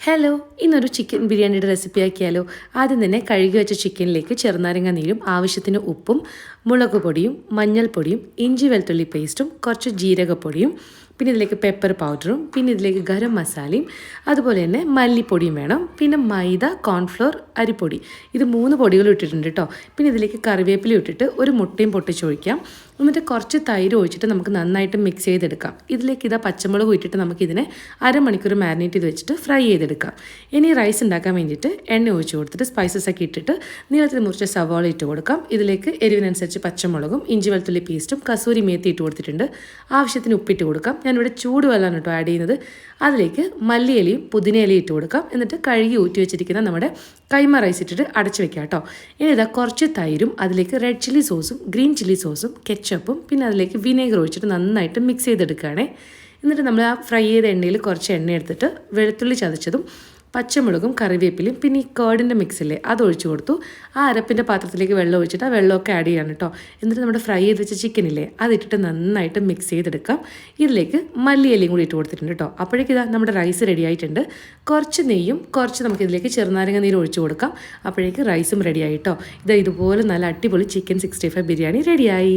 Hello, ഇന്നൊരു chicken ബിരിയാണിയുടെ recipe ആക്കിയാലോ. ആദ്യം തന്നെ കഴുകി വെച്ച ചിക്കനിലേക്ക് ചെറുനാരങ്ങ നീരും ആവശ്യത്തിന് ഉപ്പും മുളക് പൊടിയും മഞ്ഞൾപ്പൊടിയും ഇഞ്ചി വെളുത്തുള്ളി പേസ്റ്റും കുറച്ച് ജീരകപ്പൊടിയും പിന്നെ ഇതിലേക്ക് പെപ്പർ പൗഡറും പിന്നെ ഇതിലേക്ക് ഗരം മസാലയും അതുപോലെ തന്നെ മല്ലിപ്പൊടിയും വേണം. പിന്നെ മൈദ, കോൺഫ്ലോർ, അരിപ്പൊടി ഇത് 3 പൊടികൾ ഇട്ടിട്ടുണ്ട് കേട്ടോ. പിന്നെ ഇതിലേക്ക് കറിവേപ്പില ഇട്ടിട്ട് ഒരു മുട്ടയും പൊട്ടിച്ചൊഴിക്കാം. എന്നിട്ട് കുറച്ച് തൈര് ഒഴിച്ചിട്ട് നമുക്ക് നന്നായിട്ട് മിക്സ് ചെയ്തെടുക്കാം. ഇതിലേക്ക് പച്ചമുളക് ഇട്ടിട്ട് നമുക്കിതിനെ അരമണിക്കൂർ മാരിനേറ്റ് ചെയ്ത് വെച്ചിട്ട് ഫ്രൈ ചെയ്തെടുക്കാം. ഇനി റൈസ് ഉണ്ടാക്കാൻ വേണ്ടിയിട്ട് എണ്ണ ഒഴിച്ച് കൊടുത്തിട്ട് സ്പൈസസ് ഒക്കെ ഇട്ടിട്ട് നീളത്തിൽ മുറിച്ച സവാള ഇട്ട് കൊടുക്കാം. ഇതിലേക്ക് എരിവിനനുസരിച്ച് പച്ചമുളകും ഇഞ്ചി വെളുത്തുള്ളി പേസ്റ്റും കസൂരി മേത്തി ഇട്ട് കൊടുത്തിട്ടുണ്ട്. ആവശ്യത്തിന് ഉപ്പിട്ട് കൊടുക്കാം. ഞാനിവിടെ ചൂടുവെള്ളമാണ് കേട്ടോ ആഡ് ചെയ്യുന്നത്. അതിലേക്ക് മല്ലിയിലയും പുതിനയിലയും ഇട്ട് കൊടുക്കാം. എന്നിട്ട് കഴുകി ഊറ്റി വെച്ചിരിക്കുന്ന നമ്മുടെ കൈമ റൈസ് ഇട്ടിട്ട് അടച്ചു വെക്കാം കേട്ടോ. ഇനി കുറച്ച് തൈരും അതിലേക്ക് റെഡ് ചില്ലി സോസും ഗ്രീൻ ചില്ലി സോസും കെച്ചപ്പും പിന്നെ അതിലേക്ക് വിനേഗർ ഒഴിച്ചിട്ട് നന്നായിട്ട് മിക്സ് ചെയ്തെടുക്കുകയാണേ. എന്നിട്ട് നമ്മൾ ആ ഫ്രൈ ചെയ്ത എണ്ണയിൽ കുറച്ച് എണ്ണ എടുത്തിട്ട് വെളുത്തുള്ളി ചതച്ചതും പച്ചമുളകും കറിവേപ്പിലയും പിന്നെ ഈ കേർഡിൻ്റെ മിക്സില്ലേ അത് ഒഴിച്ച് കൊടുത്തു. ആ അരപ്പിൻ്റെ പാത്രത്തിലേക്ക് വെള്ളം ഒഴിച്ചിട്ട് ആ വെള്ളമൊക്കെ ആഡ് ചെയ്യണം കേട്ടോ. എന്നിട്ട് നമ്മുടെ ഫ്രൈ ചെയ്ത് വെച്ച ചിക്കനില്ലേ അതിട്ടിട്ട് നന്നായിട്ട് മിക്സ് ചെയ്തെടുക്കാം. ഇതിലേക്ക് മല്ലിയിലയും കൂടി ഇട്ട് കൊടുത്തിട്ടുണ്ട് കേട്ടോ. അപ്പോഴേക്കും നമ്മുടെ റൈസ് റെഡി ആയിട്ടുണ്ട്. കുറച്ച് നെയ്യും കുറച്ച് നമുക്കിതിലേക്ക് ചെറുനാരങ്ങ നീര് ഒഴിച്ച് കൊടുക്കാം. അപ്പോഴേക്ക് റൈസും റെഡി ആയിട്ടോ. ഇതുപോലെ നല്ല അടിപൊളി ചിക്കൻ 65 ബിരിയാണി റെഡിയായി.